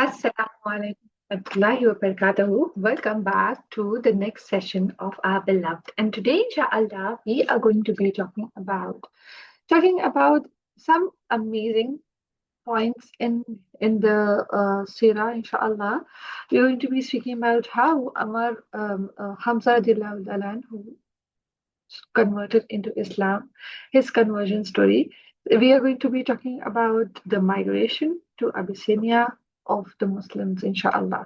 Assalamu alaikum warahmatullahi wabarakatuh. Welcome back to the next session of our beloved. And today, inshallah, we are going to be talking about some amazing points in the Sirah, inshallah. We're going to be speaking about how Amar Hamza radiallahu anhu, who converted into Islam, his conversion story. We are going to be talking about the migration to Abyssinia of the Muslims, inshallah.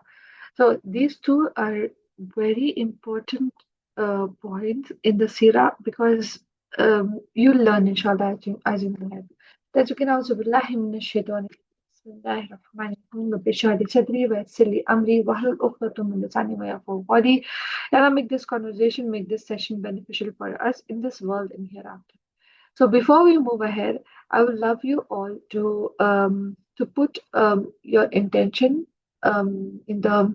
So these two are very important points in the Sirah because you learn, inshallah, as you learn. That's okay. Now, billahi minash shaitani. Bismillahir Rahmanir Rahim. Rabbi shrah li sadri wa yassir li amri wahlul 'uqdatam min lisani yafqahu qawli. Ya Allah, make this conversation, make this session beneficial for us in this world and hereafter. So before we move ahead, I would love you all to put your intention in the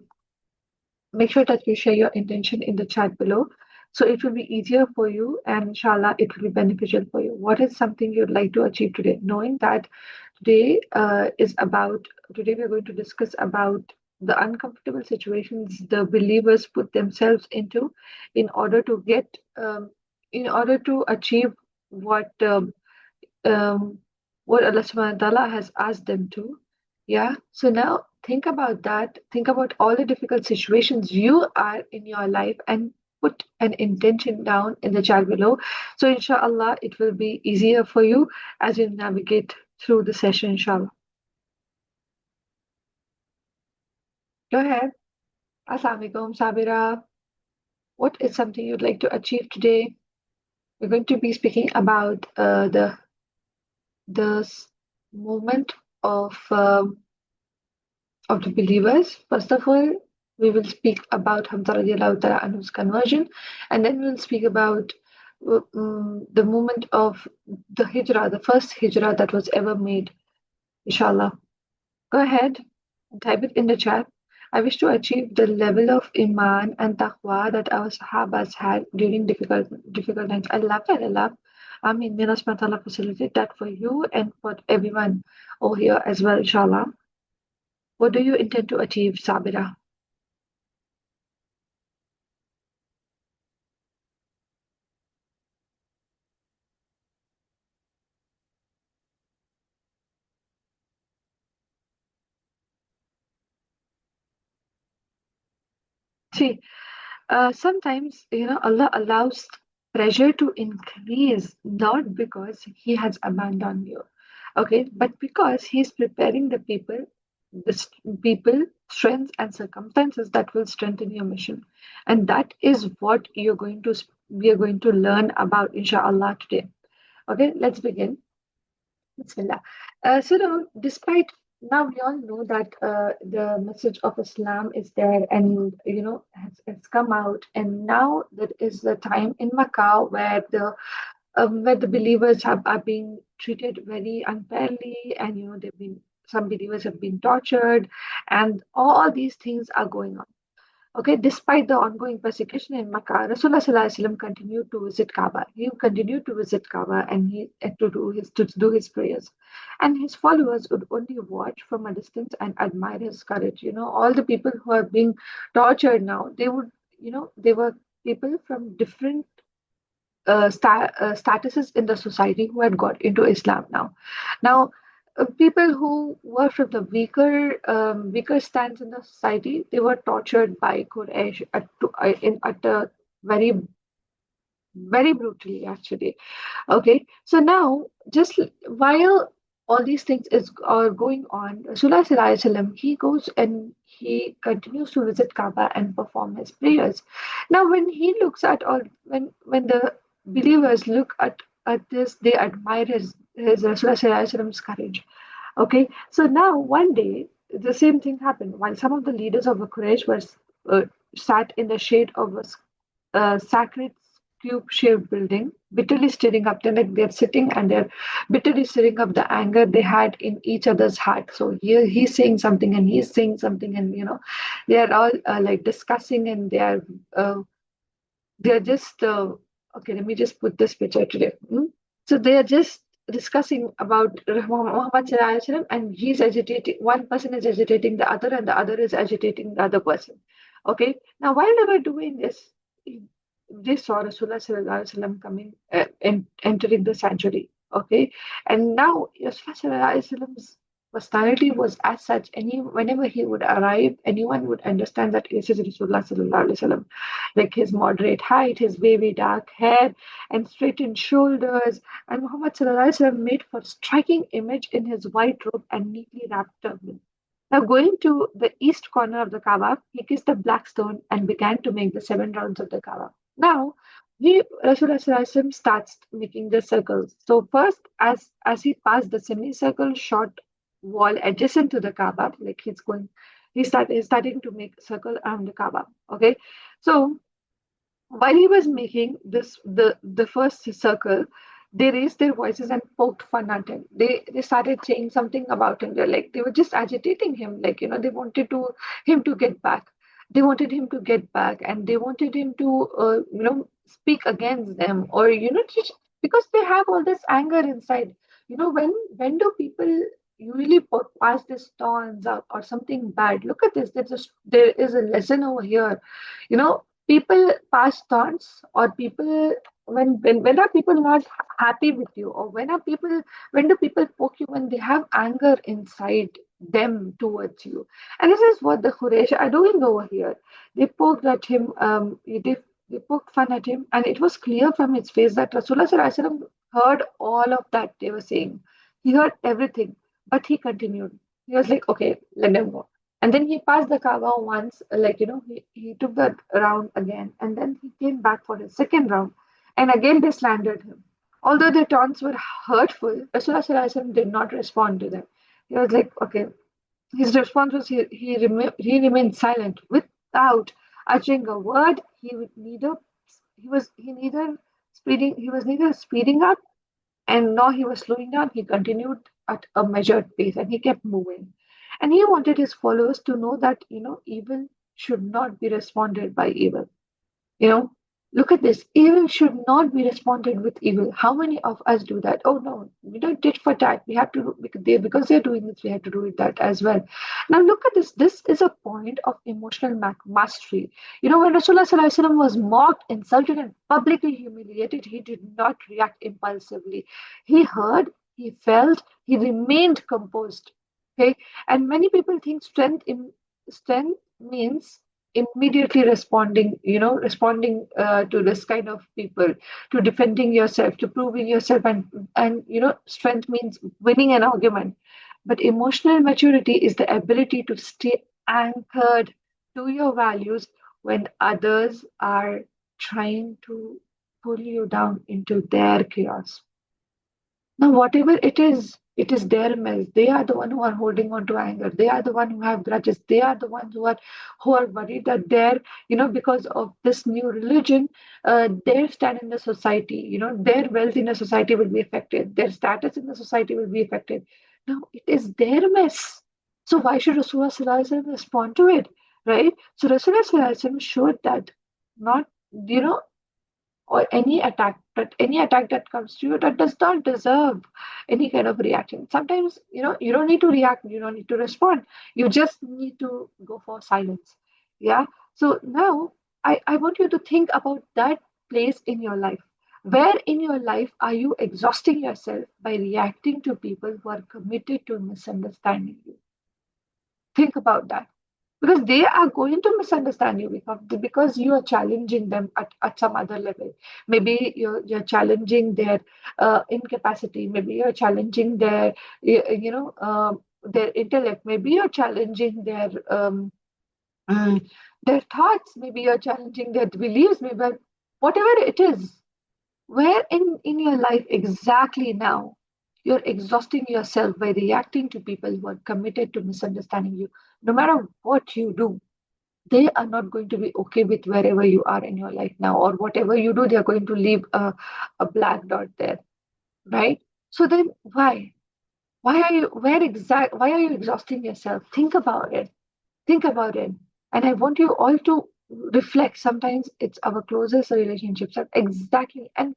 make sure that you share your intention in the chat below. So it will be easier for you and inshallah it will be beneficial for you. What is something you'd like to achieve today? Knowing that today we're going to discuss about the uncomfortable situations the believers put themselves into in order to get in order to achieve what um, um, what Allah subhanahu wa ta'ala has asked them to. Yeah. So now think about that. Think about all the difficult situations you are in your life and put an intention down in the chat below. So inshallah it will be easier for you as you navigate through the session, inshallah. Go ahead. Assalamu alaikum, Sabira. What is something you'd like to achieve today? We're going to be speaking about the movement of the believers. First of all, we will speak about Hamza radiallahu ta'ala anhu's conversion, and then we'll speak about the movement of the hijrah, the first hijrah that was ever made, inshallah. Go ahead and type it in the chat. I wish to achieve the level of iman and taqwa that our sahabas had during difficult times. I love that. I love. I mean, may Allah subhanahu wa ta'ala facilitate that for you and for everyone over here as well, inshallah. What do you intend to achieve, Sabira? See, sometimes, Allah allows pressure to increase not because He has abandoned you, okay, but because He's preparing the people, strengths, and circumstances that will strengthen your mission. And that is what we are going to learn about, inshallah, today. Okay, let's begin. Bismillah. So now, despite now we all know that the message of Islam is there and has come out, and now that is the time in Makkah where the believers are being treated very unfairly, and they've been some believers have been tortured, and all these things are going on. Okay, despite the ongoing persecution in Makkah, Rasulullah Sallallahu Alaihi Wasallam continued to visit Kaaba. He continued to visit Kaaba and to do his prayers. And his followers would only watch from a distance and admire his courage. All the people who are being tortured now, they were people from different statuses in the society who had got into Islam now. Now, people who were from the weaker stands in the society, they were tortured by Quraysh at a very very brutally actually. Okay, so now while all these things are going on, Rasulullah Sallallahu Alaihi Wasallam, he goes and he continues to visit Kaaba and perform his prayers. Now, when the believers look at this, they admire his Rasulullah Sallallahu Alaihi Wasallam's courage. Okay, so now one day the same thing happened. While some of the leaders of the Quraysh were uh, sat in the shade of a sacred cube-shaped building, bitterly stirring up. They're sitting and they're bitterly stirring up the anger they had in each other's heart. So here he's saying something and he's saying something, and they are all like discussing, and they are just okay. Let me just put this picture today. So they are just discussing about Muhammad Sallallahu Alaihi Wasallam, and he's agitating, one person is agitating the other, and the other is agitating the other person. Okay, now while they were doing this, they saw Rasulullah Sallallahu Alaihi Wasallam coming and entering the sanctuary. Okay, and now Rasulullah Sallallahu Alaihi Wasallam's personality was as such. Whenever he would arrive, anyone would understand that this is Rasulullah Sallallahu Alaihi Wasallam, like his moderate height, his wavy dark hair, and straightened shoulders, and Muhammad Sallallahu Alaihi Wasallam made for striking image in his white robe and neatly wrapped turban. Now, going to the east corner of the Kaaba, he kissed the black stone and began to make the 7 rounds of the Kaaba. Now, Rasulullah Sallallahu Alaihi Wasallam starts making the circles. So first, as he passed the semicircle short wall adjacent to the Kaaba, like he's starting to make a circle around the Kaaba. Okay, so while he was making the first circle, they raised their voices and poked fun at him. They started saying something about him. They were just agitating him, they wanted to him to get back. They wanted him to get back, and they wanted him to speak against them, or just because they have all this anger inside. When do people usually pass these taunts or something bad? Look at this. There is a lesson over here. People pass taunts, or people, when are people not happy with you, or when do people poke you when they have anger inside them towards you? And this is what the Quraysh are doing over here. They poked at him, they poked fun at him, and it was clear from his face that Rasulullah Sallallahu Alaihi Wasallam heard all of that they were saying. He heard everything, but he continued. He was like, okay, let them go. And then he passed the Kaaba once, he took that round again, and then he came back for his second round, and again they slandered him. Although their taunts were hurtful, Rasulullah Sallallahu Alaihi Wasallam did not respond to them. He was like, okay. His response was he remained silent without uttering a word. He was neither speeding up, and nor he was slowing down. He continued at a measured pace, and he kept moving. And he wanted his followers to know that evil should not be responded by evil. You know, Look at this. Evil should not be responded with evil. How many of us do that? Oh no, we don't tit for tat. We have to do because they're doing this. We have to do it that as well. Now look at this. This is a point of emotional mastery. When Rasulullah Sallallahu Alaihi Wasallam was mocked, insulted, and publicly humiliated, he did not react impulsively. He heard, he felt, he remained composed. Okay, and many people think strength means immediately responding to this kind of people, to defending yourself, to proving yourself, and strength means winning an argument. But emotional maturity is the ability to stay anchored to your values when others are trying to pull you down into their chaos. Now, whatever it is their mess. They are the one who are holding on to anger. They are the one who have grudges. They are the ones who are worried that because of this new religion, their stand in the society, their wealth in the society will be affected. Their status in the society will be affected. Now, it is their mess. So why should Rasulullah Sallallahu Alaihi Wasallam respond to it, right? So Rasulullah Sallallahu Alaihi Wasallam showed that not, you know, or any attack that comes to you that does not deserve any kind of reaction. Sometimes you don't need to react, you don't need to respond, you just need to go for silence. Yeah. So now I want you to think about that place in your life. Where in your life are you exhausting yourself by reacting to people who are committed to misunderstanding you? Think about that, because they are going to misunderstand you because you are challenging them at some other level. Maybe you're challenging their incapacity. Maybe you're challenging their intellect. Maybe you're challenging mm, their thoughts. Maybe you're challenging their beliefs. Maybe whatever it is. Where in your life exactly now you're exhausting yourself by reacting to people who are committed to misunderstanding you? No matter what you do, they are not going to be okay with wherever you are in your life now, or whatever you do, they're going to leave a black dot there, right? So then why are you exhausting yourself? Think about it. Think about it. And I want you all to reflect. Sometimes it's our closest relationships that exactly, and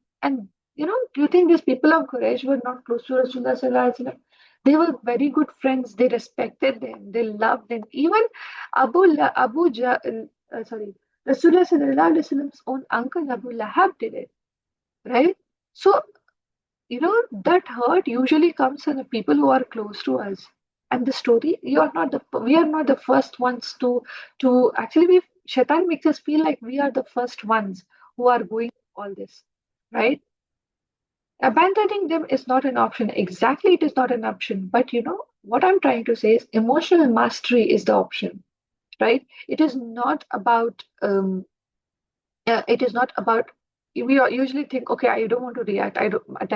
Do you think these people of Quraysh were not close to Rasulullah sallallahu alaihi wasallam? They were very good friends. They respected them. They loved them. Even Abu sorry, Rasulullah sallallahu alaihi wasallam's own uncle Abu Lahab did it, right? So that hurt usually comes from the people who are close to us. And the story, we are not the first ones to actually Shaitan makes us feel like we are the first ones who are going all this, right? Abandoning them is not an option. Exactly, it is not an option. But what I'm trying to say is emotional mastery is the option, right? It is not about it is not about usually think, okay, I don't want to react, I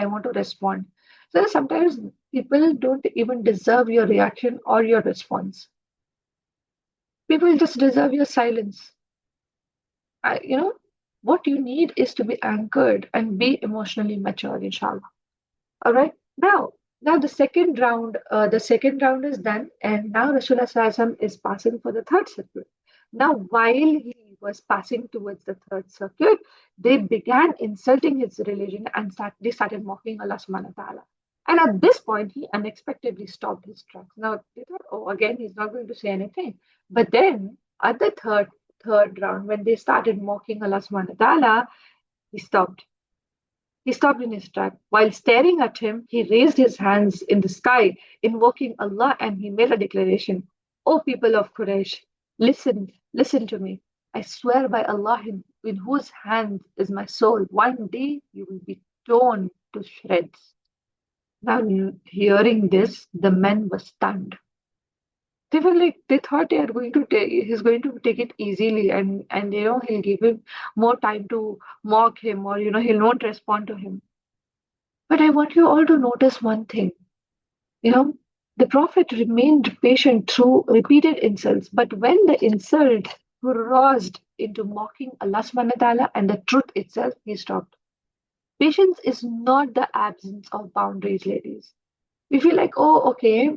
want to respond. So sometimes people don't even deserve your reaction or your response. People just deserve your silence. What you need is to be anchored and be emotionally mature, inshallah. All right. Now the second round is done, and now Rasulullah Sallallahu is passing for the third circuit. Now, while he was passing towards the third circuit, they began insulting his religion and they started mocking Allah Subhanahu wa Taala. And at this point, he unexpectedly stopped his tracks. Now they thought, oh, again, he's not going to say anything. But then at the third round, when they started mocking Allah Subhanahu wa Taala, he stopped. He stopped in his track. While staring at him, he raised his hands in the sky, invoking Allah, and he made a declaration. O people of Quraysh, listen to me. I swear by Allah in whose hand is my soul, one day you will be torn to shreds. Now, hearing this, the men were stunned. They were like, they thought they are going to take, he's going to take it easily, and he'll give him more time to mock him, or he won't respond to him. But I want you all to notice one thing. You know, the Prophet remained patient through repeated insults, but when the insult crossed into mocking Allah subhanahu wa ta'ala and the truth itself, he stopped. Patience is not the absence of boundaries, ladies. We feel like, oh, okay,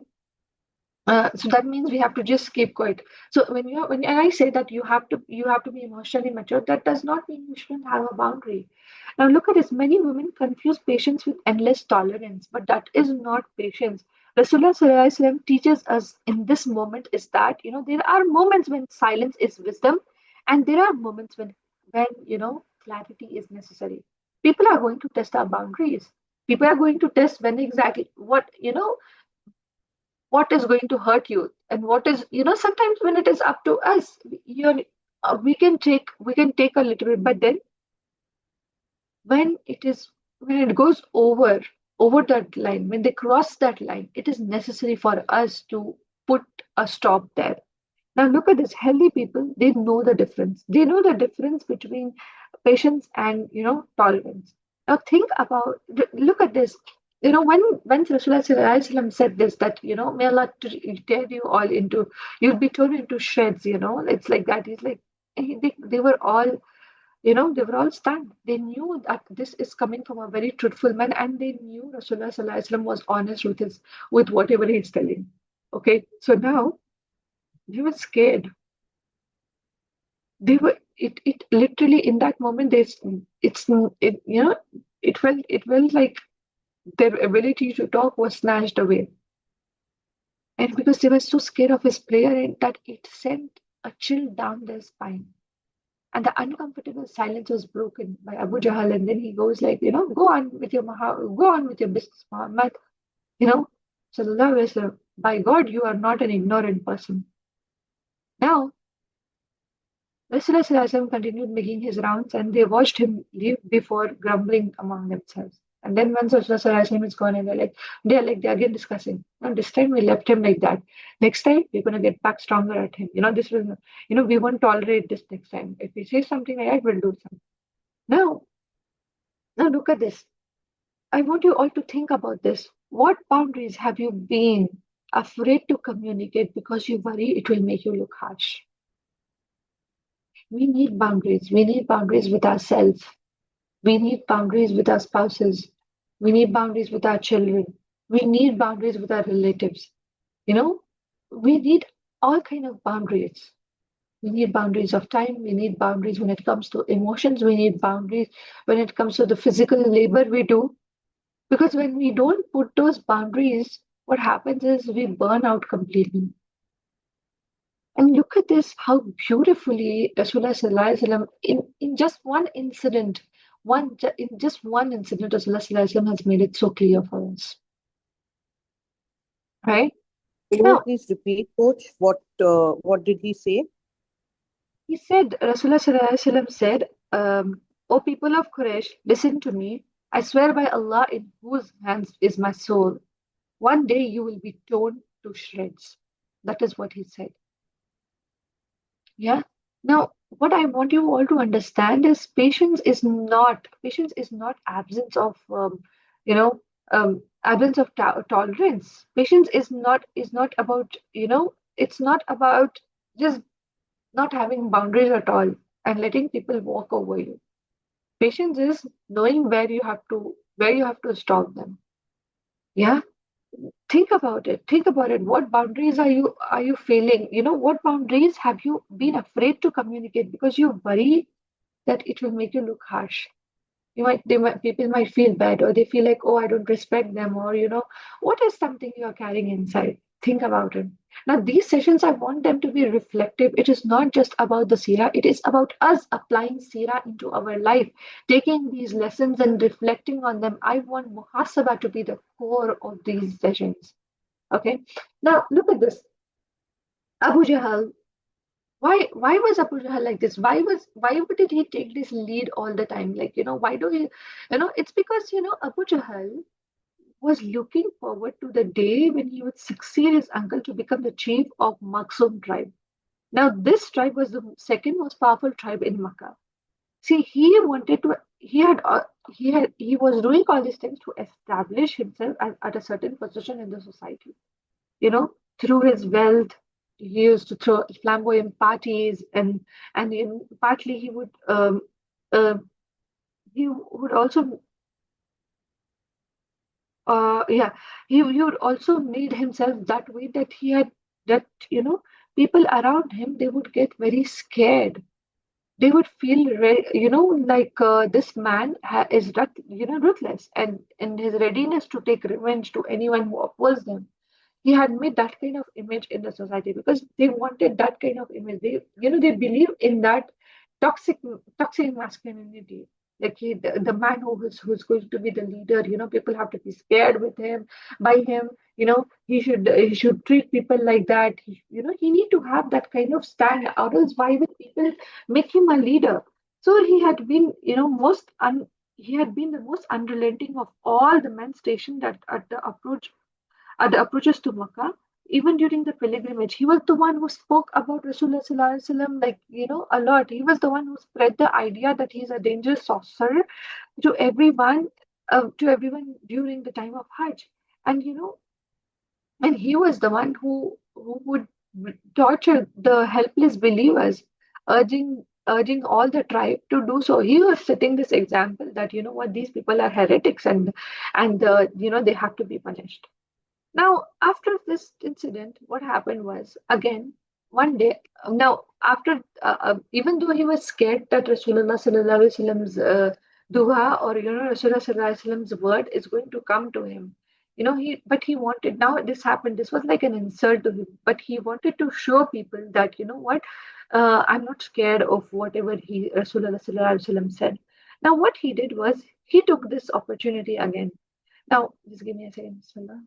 so that means we have to just keep quiet. So when I say that you have to be emotionally mature, that does not mean you shouldn't have a boundary. Now look at this. Many women confuse patience with endless tolerance, but that is not patience. Rasulullah Sallallahu Alaihi Wasallam teaches us in this moment is that there are moments when silence is wisdom, and there are moments when clarity is necessary. People are going to test our boundaries. People are going to test when exactly what is going to hurt you and what is sometimes when it is up to us we can take a little bit, but then when it goes over that line, when they cross that line, it is necessary for us to put a stop there. Now look at this. Healthy people, they know the difference. They know the difference between patience and tolerance. Now think about look at this. When Rasulullah Sallallahu Alaihi Wasallam said this, that may Allah tear you all into, you'll be torn into shreds. It's like that. He's like they were all stunned. They knew that this is coming from a very truthful man, and they knew Rasulullah Sallallahu Alaihi Wasallam was honest with whatever he's telling. Okay, so now they were scared. It literally in that moment it felt like their ability to talk was snatched away, and because they were so scared of his prayer that it sent a chill down their spine, and the uncomfortable silence was broken by Abu Jahal, and then he goes like, go on with your business, Muhammad. you know Sallallahu Alaihi Wasallam, by God, you are not an ignorant person. Now Rasulullah Sallallahu Alaihi Wasallam continued making his rounds, and they watched him leave before grumbling among themselves. And then once Rasulullah Sallallahu Alaihi Wasallam is gone, and they're again discussing. Now this time we left him like that. Next time we're gonna get back stronger at him. We won't tolerate this next time. If he says something like that, we'll do something. Now, now look at this. I want you all to think about this. What boundaries have you been afraid to communicate because you worry it will make you look harsh? We need boundaries. We need boundaries with ourselves. We need boundaries with our spouses. We need boundaries with our children. We need boundaries with our relatives. You know, we need all kind of boundaries. We need boundaries of time. We need boundaries when it comes to emotions. We need boundaries when it comes to the physical labor we do. Because when we don't put those boundaries, what happens is we burn out completely. And look at this, how beautifully Rasulullah Sallallahu Alaihi Wasallam, in just one incident, in just one incident, Rasulullah Sallallahu Alaihi Wasallam has made it so clear for us, right? Can you Now, please repeat, Coach? What did he say? he said, Rasulullah Sallallahu Alaihi Wasallam said, O people of Quraysh, listen to me. I swear by Allah in whose hands is my soul. One day you will be torn to shreds. That is what he said. Yeah. Now, what I want you all to understand is patience is not absence of you know absence of tolerance. Patience is not about it's not about just not having boundaries at all and letting people walk over you. Patience is knowing where you have to stop them. Yeah. Think about it. Think about it. What boundaries are you feeling? What boundaries have you been afraid to communicate because you worry that it will make you look harsh? People might feel bad, or they feel like, oh, I don't respect them, or what is something you are carrying inside? Think about it. Now, these sessions, I want them to be reflective. It is not just about the Sira, it is about us applying Sira into our life, taking these lessons and reflecting on them. I want Muhasaba to be the core of these sessions. Okay. Now, look at this. Abu Jahal. Why was Abu Jahl like this? Did he take this lead all the time? Like, why do he, it's because, Abu Jahl was looking forward to the day when he would succeed his uncle to become the chief of Makhzum tribe. Now, this tribe was the second most powerful tribe in Makkah. See, he was doing all these things to establish himself at a certain position in the society. Through his wealth, he used to throw flamboyant parties, and partly uh, he would also yeah he would also made himself that way that he had that people around him, they would get very scared. They would feel like this man is ruthless, and his readiness to take revenge to anyone who opposes them. He had made that kind of image in the society because they wanted that kind of image. They believe in that toxic toxic masculinity. Like the man who's going to be the leader. People have to be scared with him, by him. He should treat people like that. He need to have that kind of stand. Or else, why will people make him a leader? So he had been the most unrelenting of all the men stationed at the approaches to Makkah, even during the pilgrimage. He was the one who spoke about Rasulullah Sallallahu Alaihi Wasallam, like, a lot. He was the one who spread the idea that he's a dangerous sorcerer to everyone during the time of Hajj. And, and he was the one who would torture the helpless believers, urging all the tribe to do so. He was setting this example that, what, these people are heretics, and they have to be punished. Now, after this incident, what happened was, again, one day, now, even though he was scared that Rasulullah Sallallahu Alaihi Wasallam's dua, or, Rasulullah Sallallahu Alaihi Wasallam's word is going to come to him. But he wanted, now this happened, this was like an insult to him, but he wanted to show people that, what, I'm not scared of whatever Rasulullah Sallallahu Alaihi Wasallam said. Now, what he did was, he took this opportunity again. Now, just give me a second, Bismillah.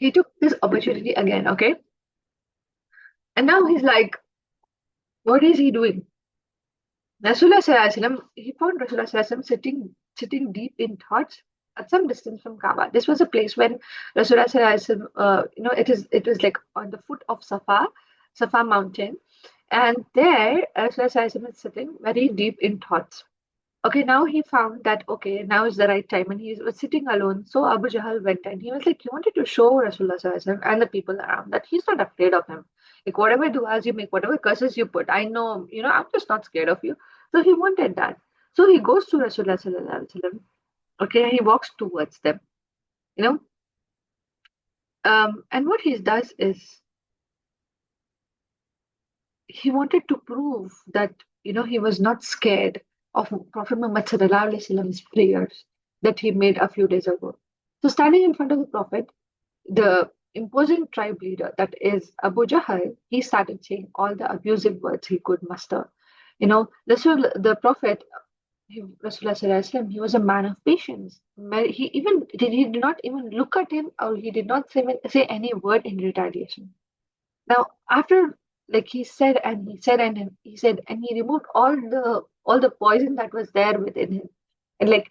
He took this opportunity again, okay? And now he's like, what is he doing? Rasulullah Sallallahu Alaihi Wasallam, he found Rasulullah Sallallahu Alaihi Wasallam sitting deep in thoughts at some distance from Kaaba. This was a place when Rasulullah Sallallahu Alaihi Wasallam, it was like on the foot of Safa mountain. And there, Rasulullah Sallallahu Alaihi Wasallam is sitting very deep in thoughts. Okay, now he found that, okay, now is the right time, and he was sitting alone. So Abu Jahl went, and he was like, he wanted to show Rasulullah Sallallahu Alaihi Wasallam and the people around that he's not afraid of him. Like, whatever du'as you make, whatever curses you put, I know, I'm just not scared of you. So he wanted that. So he goes to Rasulullah Sallallahu Alaihi Wasallam. Okay, he walks towards them. You know, And what he does is he wanted to prove that he was not scared of Prophet Muhammad sallallahu alaihi wasallam's prayers that he made a few days ago. So standing in front of the Prophet, the imposing tribe leader, that is Abu Jahl, he started saying all the abusive words he could muster. The Prophet, Rasulullah Sallallahu Alaihi Wasallam, he was a man of patience. He did not even look at him, or he did not say any word in retaliation. Now, after, like, he said, and he removed all the poison that was there within him, and like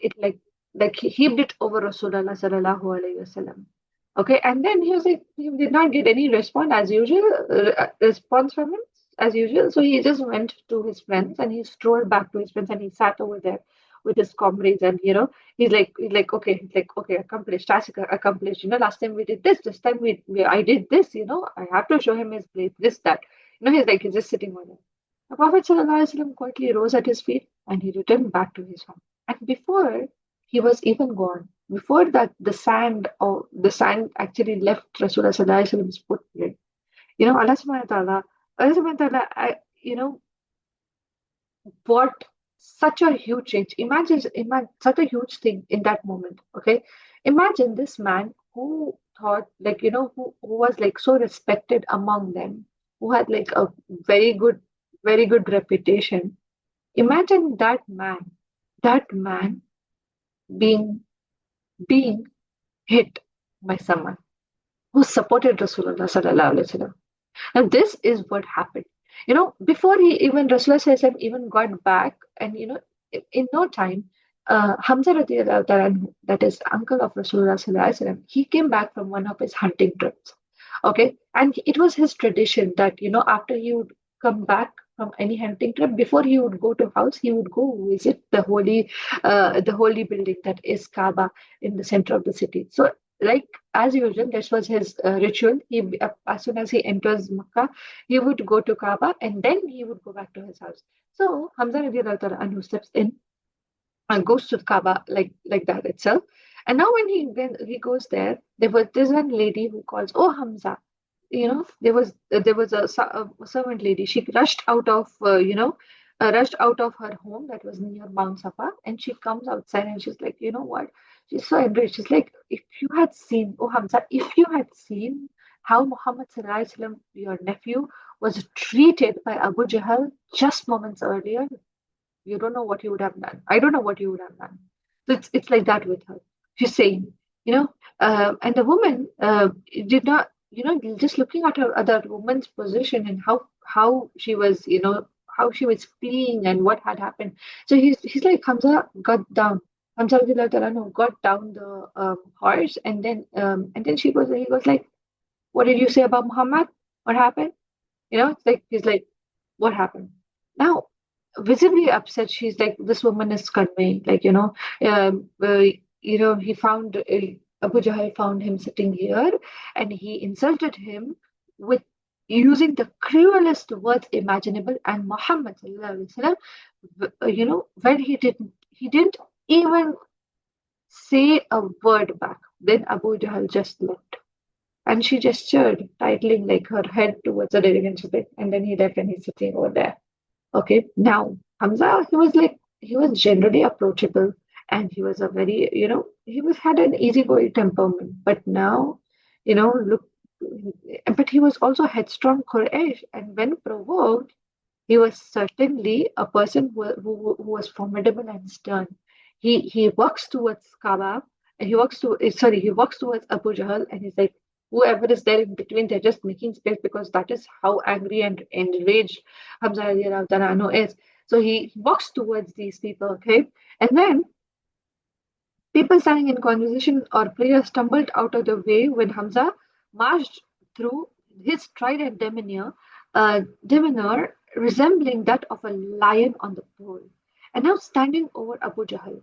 he heaped it over Rasulullah sallallahu alaihi wasallam. Okay, and then he did not get any response from him as usual. So he just went to his friends and he strolled back to his friends and he sat over there with his comrades, and he's like, okay, accomplished, task accomplished. Last time we did this time I did this. I have to show him his place, this, that. He's just sitting on it. The Prophet ﷺ quietly rose at his feet and he returned back to his home. And before he was even gone, before that, the sand actually left Rasulullah ﷺ's footprint. Allah subhanahu wa ta'ala, brought such a huge change. Imagine such a huge thing in that moment. Okay, imagine this man who thought, like, who was like so respected among them, who had like a very good, very good reputation. Imagine that man being being hit by someone who supported Rasulullah sallallahu alaihi wasallam. Now, this is what happened. Before Rasulullah sallallahu even got back, and in no time, Hamza radiallahu ta'ala anhu, that is uncle of Rasulullah sallallahu alaihi wasallam, he came back from one of his hunting trips. Okay, and it was his tradition that after he would come back from any hunting trip, before he would go to house, he would go visit the holy building, that is Kaaba, in the center of the city. So, like, as usual, this was his ritual. As soon as he enters Makkah, he would go to Kaaba and then he would go back to his house. So Hamza radiallahu ta'ala anhu steps in and goes to the Kaaba, like that itself. And now when he goes there, there's one lady who calls, "Oh Hamza." There was a servant lady. She rushed out of her home that was near Mount Safa, and she comes outside and she's like, you know what? She's so enraged. She's like, if you had seen, oh Hamza, if you had seen how Muhammad Sallallahu Alaihi Wasallam, your nephew, was treated by Abu Jahl just moments earlier, you don't know what you would have done. I don't know what you would have done. So it's like that with her. She's saying, and the woman did not, just looking at her other woman's position and how she was, how she was fleeing and what had happened. So he's like, Hamza got down. Hamza radiallahu ta'ala anhu got down the horse, and then he goes like, what did you say about Muhammad? What happened? It's like he's like, what happened? Now, visibly upset, she's like, this woman is conveying, like, he found Abu Jahl found him sitting here, and he insulted him with using the cruelest words imaginable. And Muhammad sallallahu alaihi wasallam, when he didn't even say a word back. Then Abu Jahl just left. And she gestured, titling like her head towards the direction she did. And then he left and he's sitting over there. Okay. Now, Hamza, he was generally approachable, and he was a very, had an easygoing temperament. But now, look, but he was also headstrong, Quraysh, and when provoked, he was certainly a person who was formidable and stern. He walks towards Kaaba, and he walks towards Abu Jahl, and he's like, whoever is there in between, they're just making space, because that is how angry and enraged Hamza radiallahu ta'ala anhu is. So he walks towards these people, okay? And then people standing in conversation or prayer stumbled out of the way when Hamza marched through, his stride and demeanor resembling that of a lion on the pole. And now standing over Abu Jahl.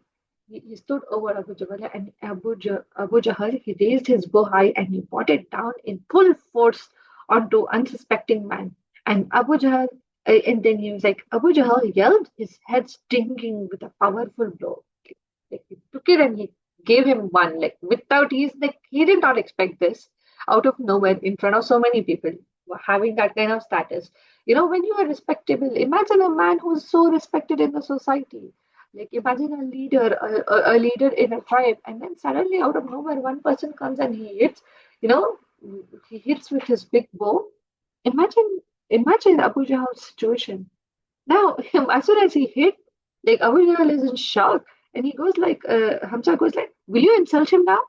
He stood over Abu Jahl, and Abu Jahl, he raised his bow high and he brought it down in full force onto unsuspecting man. And then he was like, Abu Jahl yelled, his head stinging with a powerful blow. Like he took it and he gave him one, like without, he did not expect this. out of nowhere in front of so many people, having that kind of status. When you are respectable, imagine a man who's so respected in the society. Like imagine a leader, a leader in a tribe, and then suddenly out of nowhere, one person comes and he hits, you know, he hits with his big bow. Imagine, imagine Abu Jahl's situation. Now, as soon as he hit, like Abu Jahl is in shock, and he goes like, Hamza goes like, "Will you insult him now?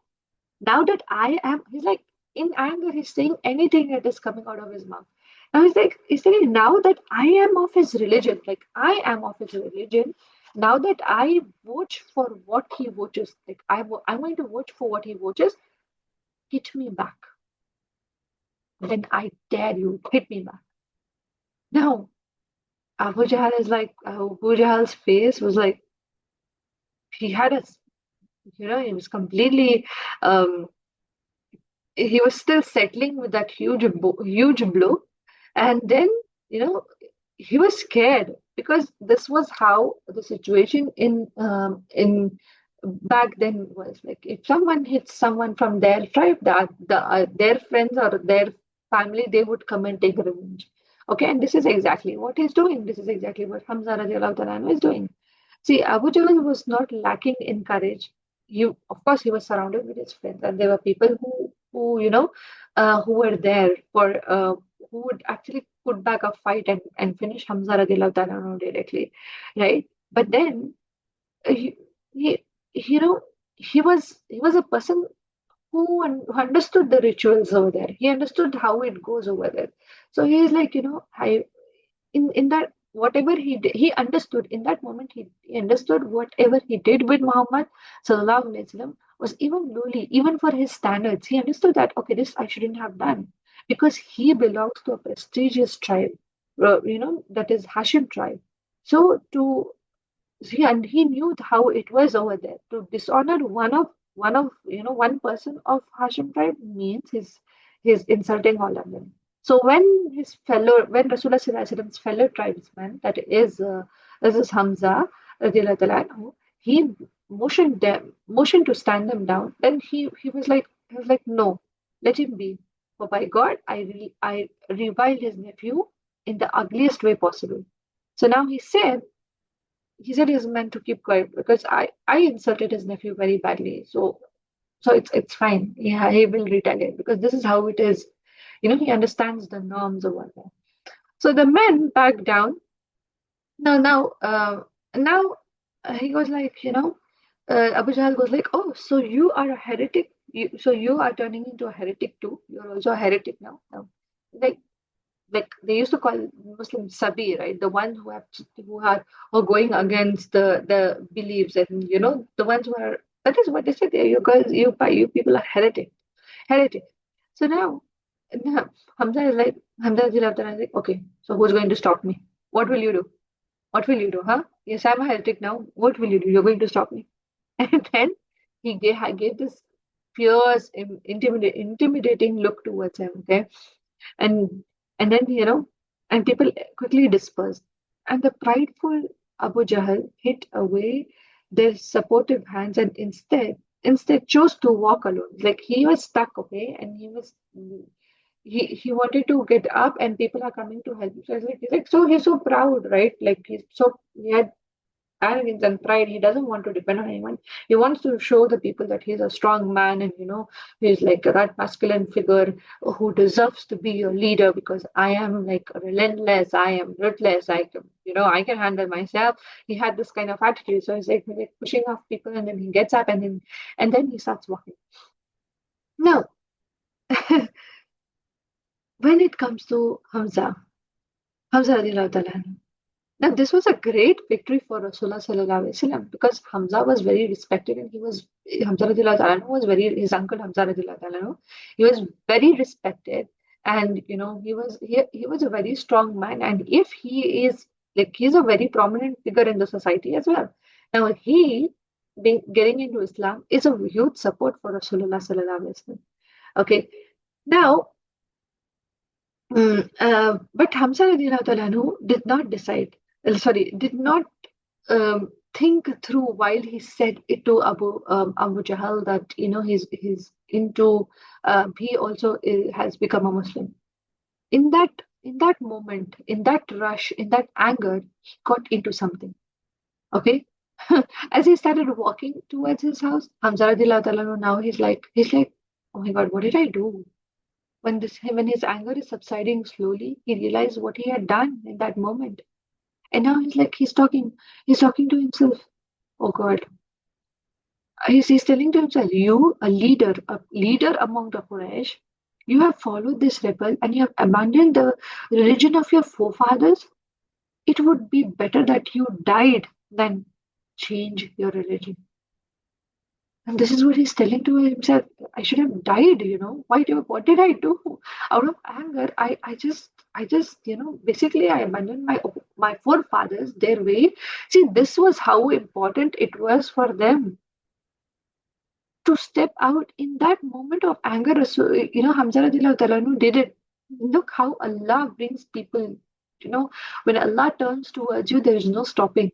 Now that I am," he's like in anger, he's saying anything that is coming out of his mouth. Now he's saying, now that I am of his religion, like I am of his religion, now that I vote for what he votes, like I'm going to vote for what he votes, hit me back. Then I dare you, hit me back. Now, Abu Jahl's face was like, he had a, he was completely, um, he was still settling with that huge blow. And then, you know, he was scared because this was how the situation in back then was. Like if someone hits someone from their tribe, their friends or their family, they would come and take revenge. Okay, and this is exactly what he's doing. This is exactly what Hamza radiallahu ta'ala is doing. See, Abu Jahl was not lacking in courage. Of course, he was surrounded with his friends, and there were people who were there who would actually put back a fight and finish Hamza radiallahu ta'ala directly, right? But then he, he he was a person who understood the rituals over there. He understood how it goes over there. So he's like, I in that whatever he understood in that moment, he understood whatever he did with Muhammad sallallahu alaihi wasallam was even lowly, even for his standards. He understood that, okay, this I shouldn't have done because he belongs to a prestigious tribe, that is Hashim tribe. So to and he knew how it was over there. To dishonor one person of Hashim tribe means his insulting all of them. So when Rasulullah Sallallahu Alaihi Wasallam's fellow tribesman, that is Hamza radiallahu ta'ala anhu, he motioned to stand them down. Then he was like, no, let him be. For by God, I reviled his nephew in the ugliest way possible. So now he said he's meant to keep quiet because I insulted his nephew very badly. So it's fine. Yeah, he will retaliate because this is how it is. He understands the norms or whatnot. So the men back down. Now, he goes like, Abu Jahl goes like, oh, so you are a heretic. So you are turning into a heretic too. You're also a heretic now. Now, like like they used to call Muslims Sabi, right? The ones who are going against the beliefs, and the ones who are, that is what they said. You guys, you people are heretic. So now Hamza is like, Hamza is like, okay, so who's going to stop me? What will you do? What will you do, huh? Yes, I'm a heretic now. What will you do? You're going to stop me? And then he gave this fierce, intimidating look towards him. Okay, and and then and people quickly dispersed, and the prideful Abu Jahl hid away their supportive hands and instead chose to walk alone. Like he was stuck, okay, and he wanted to get up and people are coming to help him. So he's so proud, right? Like he had arrogance and pride. He doesn't want to depend on anyone. He wants to show the people that he's a strong man, and he's like that masculine figure who deserves to be your leader because I am like relentless, I am ruthless, I can handle myself. He had this kind of attitude. So he's like pushing off people, and then he gets up and then he starts walking. Now, when it comes to Hamza radiallahu ta'ala anhu, now, this was a great victory for Rasulullah sallallahu alaihi wasallam because Hamza was very respected, and Hamza radiallahu ta'ala anhu was his uncle Hamza radiallahu ta'ala anhu, he was very respected, and he was a very strong man, and if he is like, he's a very prominent figure in the society as well. Now he being getting into Islam is a huge support for Rasulullah sallallahu alaihi wasallam. Okay, now but Hamza radiallahu ta'ala anhu did not decide, did not think through while he said it to Abu Jahl that he's into he also has become a Muslim. In that moment, in that rush, in that anger, he got into something. Okay. As he started walking towards his house, Hamza radiallahu ta'ala anhu, now he's like, oh my God, what did I do? When his anger is subsiding slowly, he realized what he had done in that moment. And now he's talking to himself. Oh God. He's telling to himself, you, a leader among the Quraysh, you have followed this rebel and you have abandoned the religion of your forefathers. It would be better that you died than change your religion. And this is what he's telling to himself. I should have died, what did I do? Out of anger, basically I abandoned my forefathers, their way. See, this was how important it was for them to step out in that moment of anger. So, Hamza radiallahu ta'ala anhu did it. Look how Allah brings people. When Allah turns towards you, there is no stopping.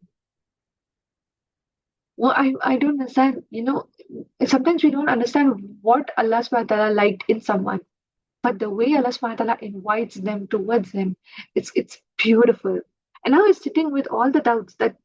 Well, I don't understand. Sometimes we don't understand what Allah subhanahu wa ta'ala liked in someone. But the way Allah subhanahu wa ta'ala invites them towards him, it's beautiful. And now he's sitting with all the doubts that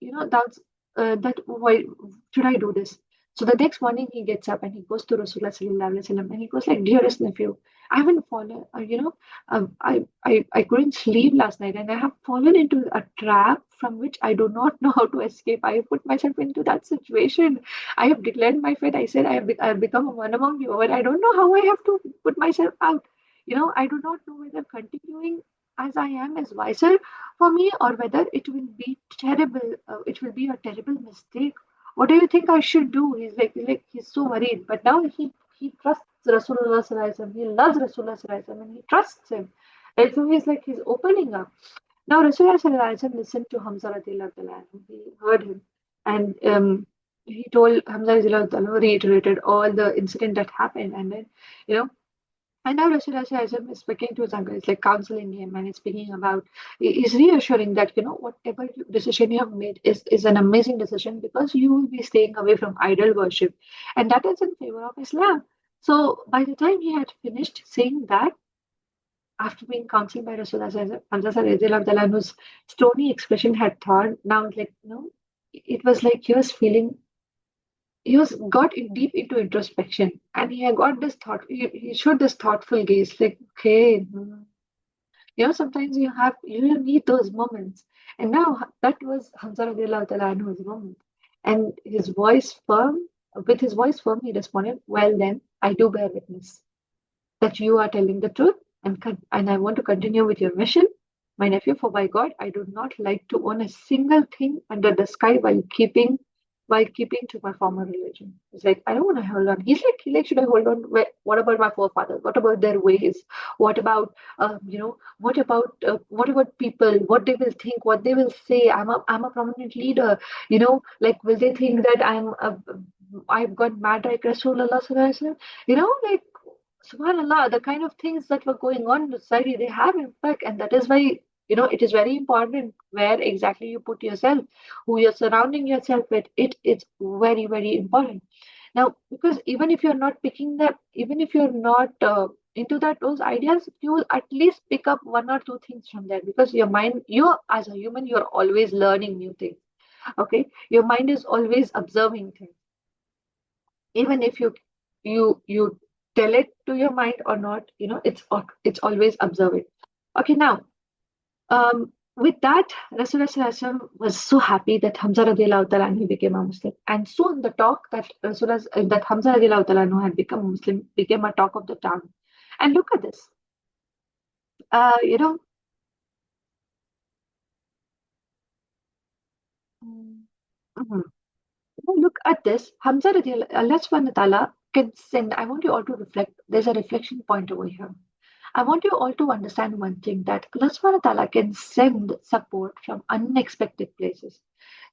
why should I do this? So the next morning he gets up and he goes to Rasulullah sallallahu alaihi wasallam and he goes like, dearest nephew, I haven't fallen, I couldn't sleep last night and I have fallen into a trap from which I do not know how to escape. I have put myself into that situation. I have declared my faith. I said I have become one among you, but I don't know how I have to put myself out. I do not know whether continuing as I am is wiser for me or whether it will be terrible. It will be a terrible mistake. What do you think I should do? He's so worried. But now he trusts Rasulullah Sallallahu Alaihi Wasallam. He loves Rasulullah Sallallahu Alaihi Wasallam and he trusts him. And so he's opening up. Now Rasulullah Sallallahu Alaihi Wasallam listened to Hamza radiallahu ta'ala anhu. He heard him. And he told Hamza radiallahu ta'ala, reiterated all the incident that happened. And then, you know, and now Rashirazam is speaking to his uncle, it's like counseling him and he's speaking about, he's reassuring that, whatever decision you have made is an amazing decision because you will be staying away from idol worship. And that is in favor of Islam. So by the time he had finished saying that, after being counseled by Rasulullah, Hamza Sallallahu stony expression had thawed. Now, it was like he was got deep into introspection and he had got this thought he showed this thoughtful gaze like okay, sometimes you need those moments and now that was Hamza radiallahu ta'ala anhu's moment and with his voice firm he responded, well then I do bear witness that you are telling the truth and I want to continue with your mission, my nephew, for by God, I do not like to own a single thing under the sky while keeping to my former religion. It's like I don't want to hold on. He like, should I hold on? What about my forefathers? What about their ways? What about what about people? What they will think? What they will say? I'm a prominent leader. Like will they think that I've got mad like Rasulullah sallallahu alaihi wasallam? Like Subhanallah, the kind of things that were going on in the society, they have impact, and that is why it is very important where exactly you put yourself, who you're surrounding yourself with. It is very, very important. Now, because even if you're not picking them, even if you're not into those ideas, you will at least pick up one or two things from there because your mind, you as a human, you're always learning new things. Okay, your mind is always observing things even if you tell it to your mind or not, it's always observing. Okay, now with that, Rasulullah Sallallahu Alaihi Wasallam was so happy that Hamza radiallahu ta'ala anhu became a Muslim. And soon the talk that Hamza radiallahu ta'ala anhu had become a Muslim became a talk of the town. And look at this. Uh, you know, mhm. Look at this. Hamza radiallahu Allah subhanahu wa ta'ala can send. I want you all to reflect. There's a reflection point over here. I want you all to understand one thing that Allah subhanahu wa ta'ala can send support from unexpected places.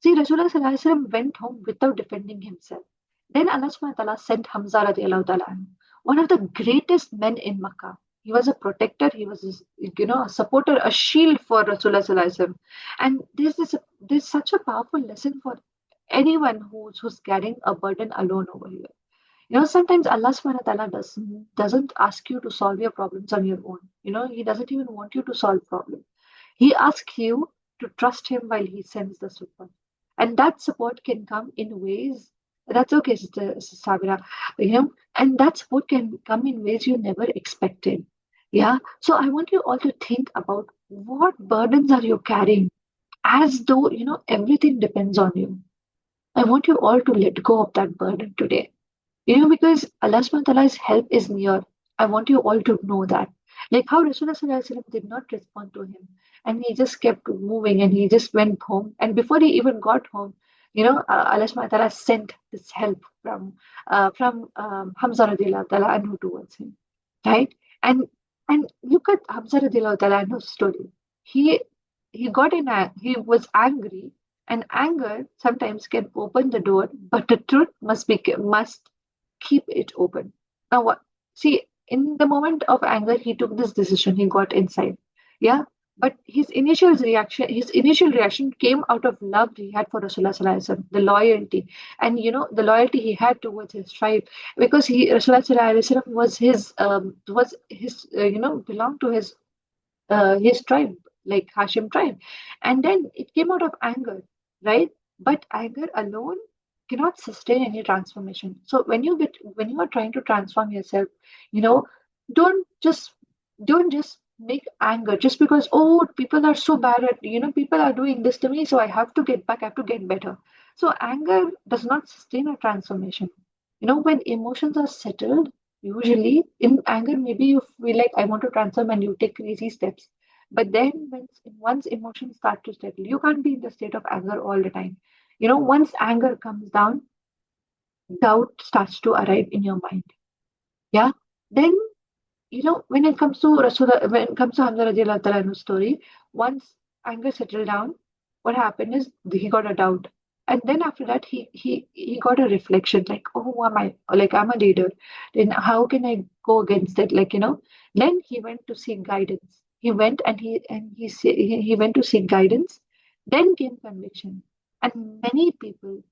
See, Rasulullah sallallahu alaihi wasallam went home without defending himself. Then Allah subhanahu wa ta'ala sent Hamza radiallahu ta'ala, anhu, one of the greatest men in Makkah. He was a protector, he was a supporter, a shield for Rasulullah sallallahu alaihi wasallam. And there's such a powerful lesson for anyone who's carrying a burden alone over here. Sometimes Allah subhanahu wa ta'ala doesn't ask you to solve your problems on your own. He doesn't even want you to solve problems. He asks you to trust him while he sends the support. And that support can come in ways that's okay, Sister Sabira. And that support can come in ways you never expected. Yeah. So I want you all to think about what burdens are you carrying as though everything depends on you. I want you all to let go of that burden today. Because Allah subhanahu wa ta'ala's help is near. I want you all to know that. Like how Rasulullah sallallahu alaihi wasallam did not respond to him. And he just kept moving and he just went home. And before he even got home, Allah subhanahu wa ta'ala sent this help from Hamza radiallahu ta'ala anhu towards him. Right? And and look at Hamza radiallahu ta'ala anhu's story. He he got in he was angry, and anger sometimes can open the door, but the truth must keep it open. Now, what? See, in the moment of anger, he took this decision. He got inside, yeah. But his initial reaction came out of love he had for Rasulullah Sallallahu Alaihi Wasallam, the loyalty, and the loyalty he had towards his tribe, because Rasulullah Sallallahu Alaihi Wasallam was his belonged to his tribe, like Hashim tribe. And then it came out of anger, right? But anger alone cannot sustain any transformation. So when you are trying to transform yourself, you know, don't just don't just make anger just because, oh, people are so bad at, people are doing this to me, so I have to get back, I have to get better. So anger does not sustain a transformation. When emotions are settled, usually in anger, maybe you feel like I want to transform and you take crazy steps. But then once emotions start to settle, you can't be in the state of anger all the time. Once anger comes down, doubt starts to arrive in your mind. Yeah. Then when it comes to when it comes to Hamza radiallahu ta'ala anhu's story, once anger settled down, what happened is he got a doubt. And then after that, he got a reflection like, oh, who am I? Like, I'm a leader. Then how can I go against it? Like, then he went to seek guidance. He went and he went to seek guidance. Then came conviction. And many people,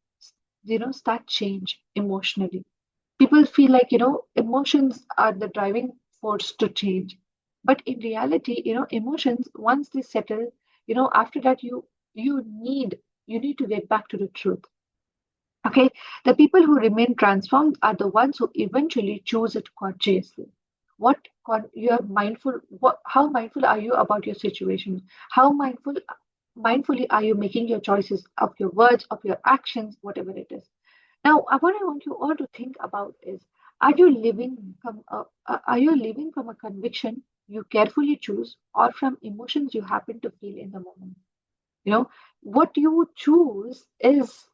start change emotionally. People feel like emotions are the driving force to change, but in reality, emotions, once they settle, after that, you need to get back to the truth. Okay. The people who remain transformed are the ones who eventually choose it consciously. You are mindful, how mindful are you about your situation? How mindfully are you making your choices of your words, of your actions, whatever it is? Now, what I want you all to think about is: are you living from a conviction you carefully choose, or from emotions you happen to feel in the moment? You know, what you choose is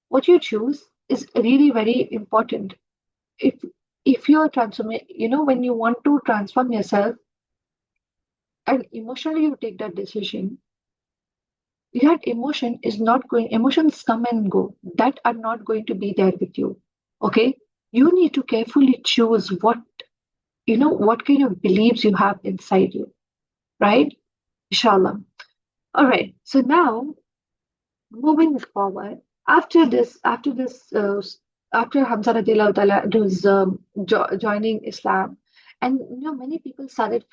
what you choose is really very important. If you're transforming, when you want to transform yourself and emotionally you take that decision, that emotions come and go, that are not going to be there with you. Okay, you need to carefully choose what kind of beliefs you have inside you, right? Inshallah. All right, so now moving forward, after Hamza radiallahu ta'ala was joining Islam, and many people started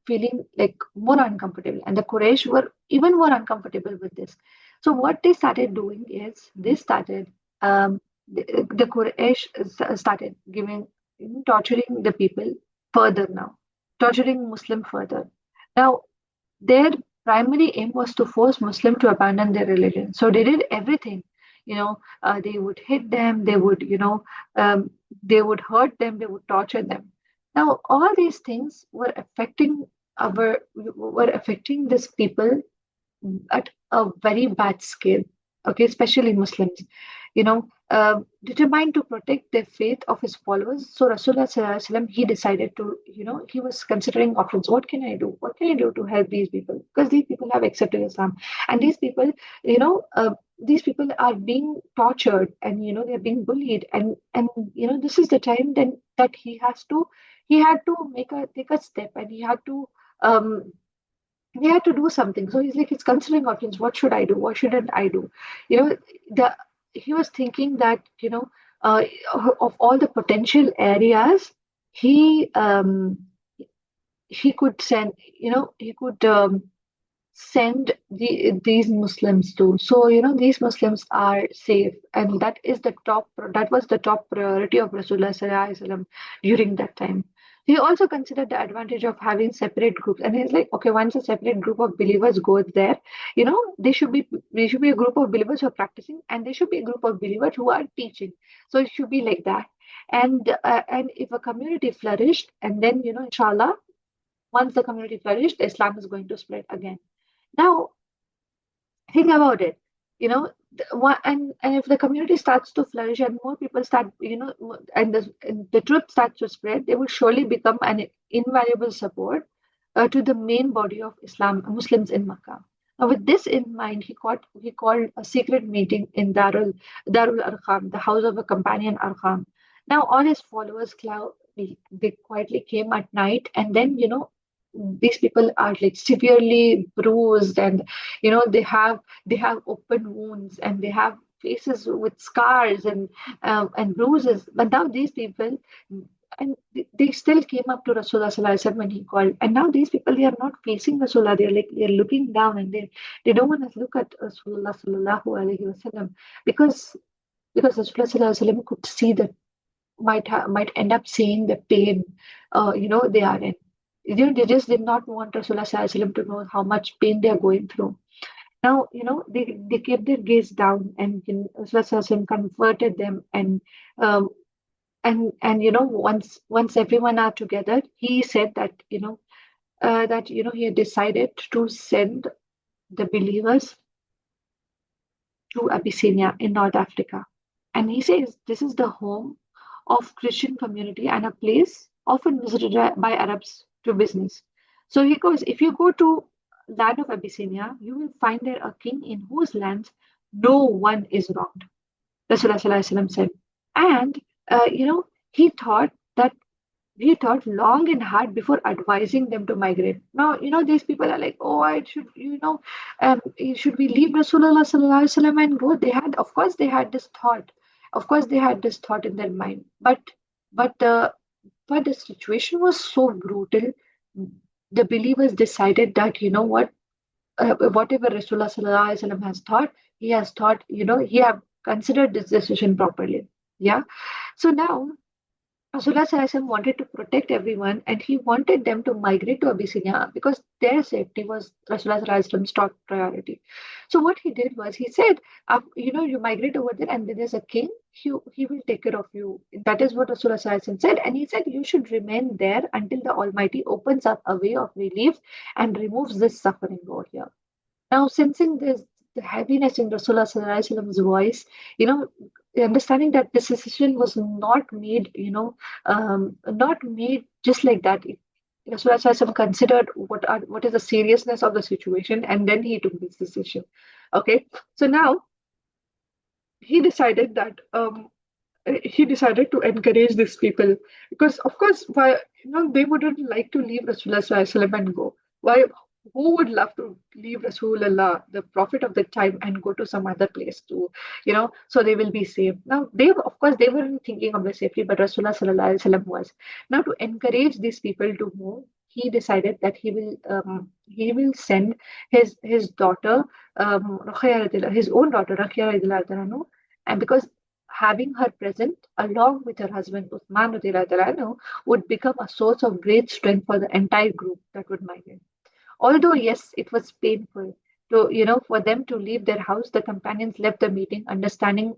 feeling like more uncomfortable, and the Quraysh were even more uncomfortable with this. So what they started doing is they started the Quraysh started torturing the people further now, torturing Muslim further. Now their primary aim was to force Muslim to abandon their religion. So they did everything. They would hit them, um, they would hurt them, they would torture them. Now, all these things were affecting these people at a very bad scale, okay, especially Muslims, determined to protect the faith of his followers. So Rasulullah Sallallahu Alaihi Wasallam, he decided to, he was considering options. What can I do? What can I do to help these people? Because these people have accepted Islam, and these people are being tortured, and they're being bullied, and this is the time then that he had to take a step, and um he had to do something. So he's considering options. What should I do? What shouldn't I do? You know, the he was thinking that uh, of all the potential areas, he he could send, he could send these Muslims to. So, these Muslims are safe, and that was the top priority of Rasulullah Sallallahu Alaihi Wasallam during that time. He also considered the advantage of having separate groups, and he's like, okay, once a separate group of believers goes there, they should be a group of believers who are practicing, and there should be a group of believers who are teaching. So it should be like that. And if a community flourished, and then inshallah, once the community flourished, Islam is going to spread again. Now, think about it. And if the community starts to flourish and more people start, and the truth starts to spread, they will surely become an invaluable support to the main body of Islam, Muslims in Makkah. Now, with this in mind, he called a secret meeting in Darul Arqam, the house of a companion Arqam. Now, all his followers, they quietly came at night, and then these people are like severely bruised, and they have open wounds, and they have faces with scars and bruises. But now these people, and they still came up to Rasulullah Sallallahu Alaihi Wasallam when he called. And now these people, they are not facing Rasulullah. They're looking down, and they don't want to look at Rasulullah Sallallahu Alaihi Wasallam, because Rasulullah Sallallahu Alaihi Wasallam could see that, might end up seeing the pain they are in. They just did not want Rasulullah Sallallahu Alaihi Wasallam to know how much pain they are going through. Now, they kept their gaze down, and Rasulullah Sallallahu Alaihi Wasallam comforted them, and once everyone are together, he said that he had decided to send the believers to Abyssinia in North Africa. And he says this is the home of Christian community and a place often visited by Arabs to business. So he goes, if you go to land of Abyssinia, you will find there a king in whose lands no one is wronged. Rasulullah Sallallahu Alaihi Wasallam said. And he thought that he thought long and hard before advising them to migrate. Now, these people are like, oh, I should, should we leave Rasulullah Sallallahu Alaihi Wasallam and go? Of course, they had this thought. Of course, they had this thought in their mind. But, uh, but the situation was so brutal. The believers decided that, what, whatever Rasulullah Sallallahu Alaihi Wasallam has thought, he has thought, he have considered this decision properly. Yeah. So now, Rasulullah Sallallahu Alaihi Wasallam wanted to protect everyone, and he wanted them to migrate to Abyssinia because their safety was Rasulullah Sallallahu Alaihi Wasallam's top priority. So what he did was he said, you migrate over there, and then there's a king. He will take care of you. That is what Rasulullah Sallallahu Alaihi Wasallam said, and he said you should remain there until the Almighty opens up a way of relief and removes this suffering over here. Now, sensing this, the heaviness in Rasulullah Sallallahu Alaihi Wasallam's voice, you know, understanding that this decision was not made, not made just like that. Rasulullah Sallallahu Alaihi Wasallam considered what is the seriousness of the situation, and then he took this decision. Okay, so now he decided that he decided to encourage these people, because of course, why, they wouldn't like to leave Rasulullah Sallallahu Alaihi Wasallam and go. Why, who would love to leave Rasulullah, the prophet of the time, and go to some other place to, so they will be safe. Now they, of course, they weren't thinking of the safety, but Rasulullah Sallallahu Alaihi Wasallam was. Now, to encourage these people to move, he decided that he will send his daughter, his own daughter Rakhya radiallahu anhu, and because having her present along with her husband Uthman radiallahu anhu would become a source of great strength for the entire group that would migrate. Although, yes, it was painful for them to leave their house, the companions left the meeting understanding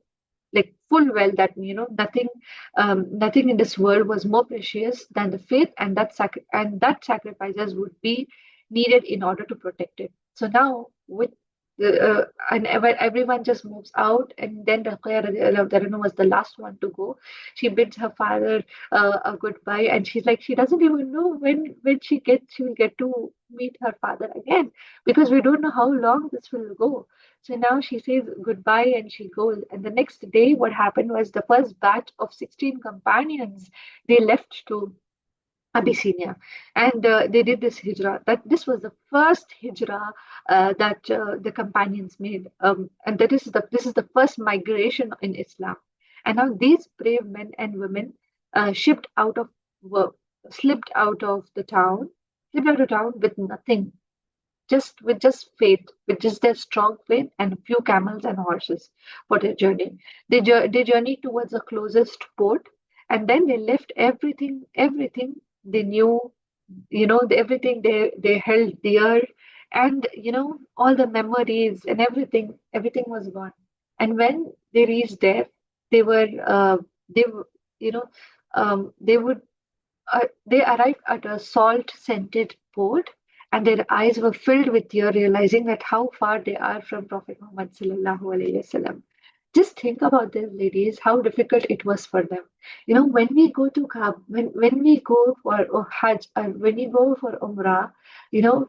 like full well that nothing in this world was more precious than the faith, and that sacrifices would be needed in order to protect it. So now, with everyone just moves out, and then Ruqayya radiallahu anha was the last one to go. She bids her father a goodbye, and she's like, she doesn't even know when she will get to meet her father again, because we don't know how long this will go. So now she says goodbye and she goes. And the next day, what happened was the first batch of 16 companions, they left to Abyssinia, and they did this hijrah. That this was the first hijrah that the companions made, and this is the first migration in Islam. And now these brave men and women shipped out of work, slipped out of the town, slipped out of town with nothing, just faith, with just their strong faith and a few camels and horses for their journey. They journeyed towards the closest port, and then they left everything they knew, everything they held dear, and all the memories and everything was gone. And when they reached there, they were they were- you know they would they arrived at a salt scented port, and their eyes were filled with tear, realizing that how far they are from Prophet Muhammad sallallahu alaihi wasallam. Just think about this, ladies, how difficult it was for them. When we go to when we go for Hajj, or when we go for Umrah, you know,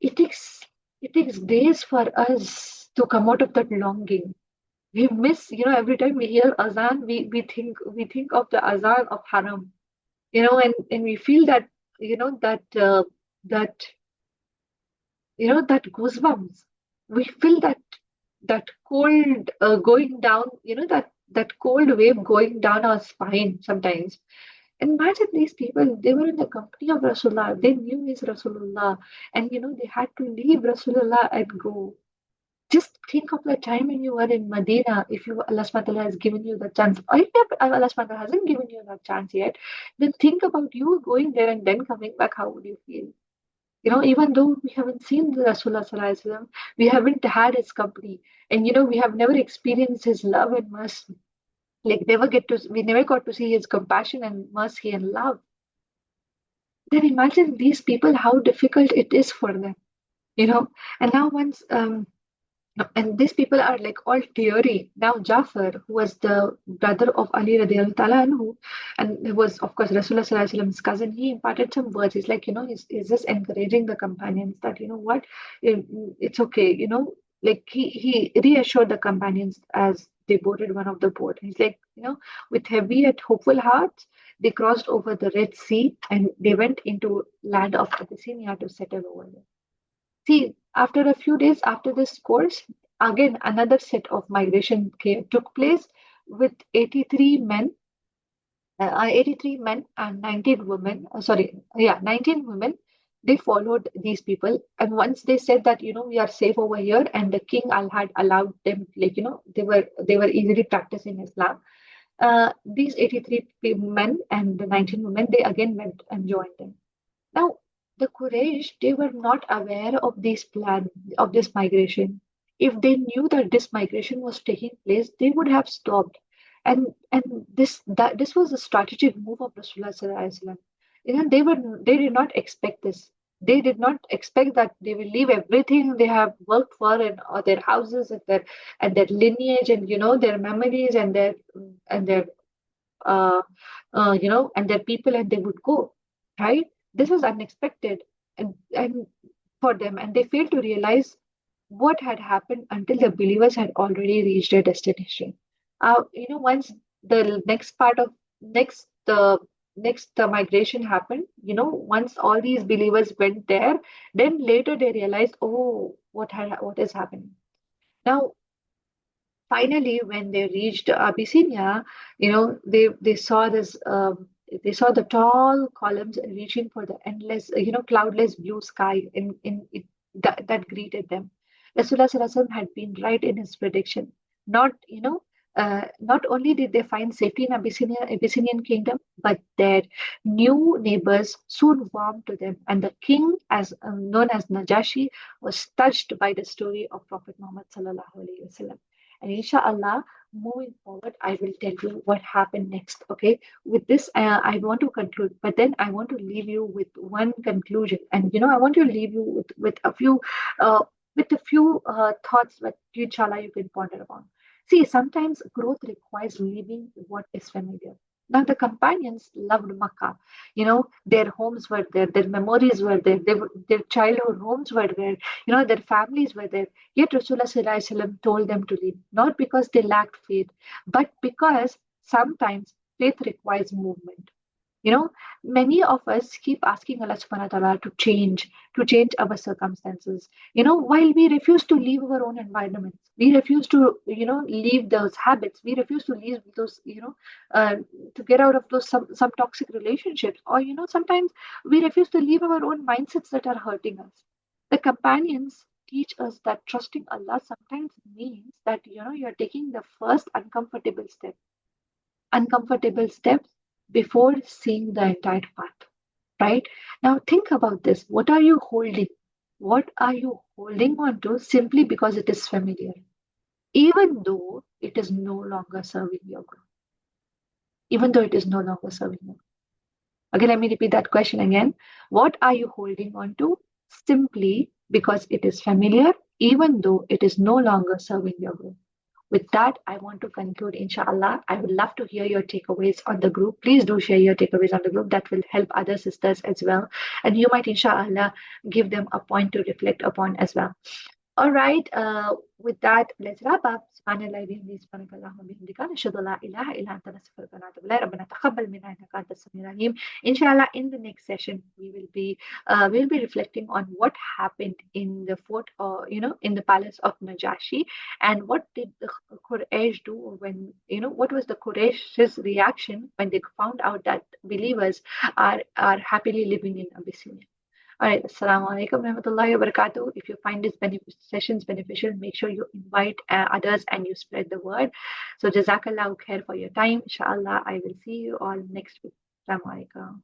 it takes it takes days for us to come out of that longing. We miss, every time we hear azan, we think of the azan of Haram, and we feel that, that that goosebumps. We feel that cold going down, that cold wave going down our spine sometimes. And imagine these people, they were in the company of Rasulullah, they knew his Rasulullah, and they had to leave Rasulullah and go. Just think of the time when you were in Medina, if Allah subhanahu wa ta'ala has given you the chance, or if Allah subhanahu wa ta'ala hasn't given you that chance yet, then think about you going there and then coming back, how would you feel? Even though we haven't seen the Rasulullah sallallahu alaihi wasallam, we haven't had his company, and we have never experienced his love and mercy. Like we never got to see his compassion and mercy and love. Then imagine these people, how difficult it is for them, you know. And now once and these people are like all teary. Now Jafar, who was the brother of Ali radiallahu ta'ala anhu, and he was of course Rasulullah sallallahu alaihi wasallam's cousin, he imparted some words. He's like, he's just encouraging the companions that, what, it's okay, like he reassured the companions as they boarded one of the boat. He's like, with heavy yet hopeful hearts, they crossed over the Red Sea and they went into land of Abyssinia to settle over there. See, after a few days after this course, again another set of migration took place with 83 men and 19 women. Sorry, yeah, 19 women. They followed these people, and once they said that, we are safe over here, and the king Al had allowed them, like, they were easily practicing Islam. These 83 men and the 19 women, they again went and joined them. Now, the Quraysh, they were not aware of this plan, of this migration. If they knew that this migration was taking place, they would have stopped. And this was a strategic move of Rasulullah Sallallahu Alaihi Wasallam. They did not expect this. They did not expect that they will leave everything they have worked for, and or their houses and their lineage, and their memories, uh, and their people, and they would go, right? This was unexpected, and for them, and they failed to realize what had happened until the believers had already reached their destination. Once the next part of next the migration happened, once all these believers went there, then later they realized, oh, what is happening now. Finally, when they reached Abyssinia, they saw this. They saw the tall columns reaching for the endless, cloudless blue sky in it, that greeted them. Rasulullah Sallallahu Alaihi Wasallam had been right in his prediction. Not, not only did they find safety in Abyssinian kingdom, but their new neighbors soon warmed to them. And the king, as known as Najashi, was touched by the story of Prophet Muhammad Sallallahu Alaihi Wasallam. And inshallah, moving forward, I will tell you what happened next. Okay. With this, I want to conclude, but then I want to leave you with one conclusion. And, I want to leave you with uh, a few thoughts that, inshallah, you can ponder upon. See, sometimes growth requires leaving what is familiar. Now, the companions loved Makkah. Their homes were there, their memories were there, their childhood homes were there, their families were there. Yet Rasulullah Sallallahu Alaihi Wasallam told them to leave, not because they lacked faith, but because sometimes faith requires movement. You know, many of us keep asking Allah subhanahu wa ta'ala to change our circumstances. While we refuse to leave our own environments, we refuse to, leave those habits, we refuse to leave those, to get out of those some toxic relationships, or, sometimes we refuse to leave our own mindsets that are hurting us. The companions teach us that trusting Allah sometimes means that, you're taking the first uncomfortable steps before seeing the entire path, right? Now, think about this. What are you holding? What are you holding on to simply because it is familiar, even though it is no longer serving your growth, even though it is no longer serving you? Okay, let me repeat that question again. What are you holding on to simply because it is familiar, even though it is no longer serving your growth? With that, I want to conclude, inshallah. I would love to hear your takeaways on the group. Please do share your takeaways on the group. That will help other sisters as well. And you might, inshallah, give them a point to reflect upon as well. All right. With that, let's wrap up. سبحان الله بحمده سبحانك اللهم وبحمدك نشهد لا إله إلا أنت نستغفرك ونتوب إليك ربنا تقبل منا إنك أنت السميع العليم. Inshallah, in the next session, we'll be reflecting on what happened in the fort, or in the palace of Najashi, and what did the Quraysh do when, what was the Quraysh's reaction when they found out that believers are happily living in Abyssinia. All right, Assalamu alaikum warahmatullahi wabarakatuh. If you find this sessions beneficial, make sure you invite others and you spread the word. So, Jazak Allah Khair for your time. Inshallah, I will see you all next week. Assalamu alaikum.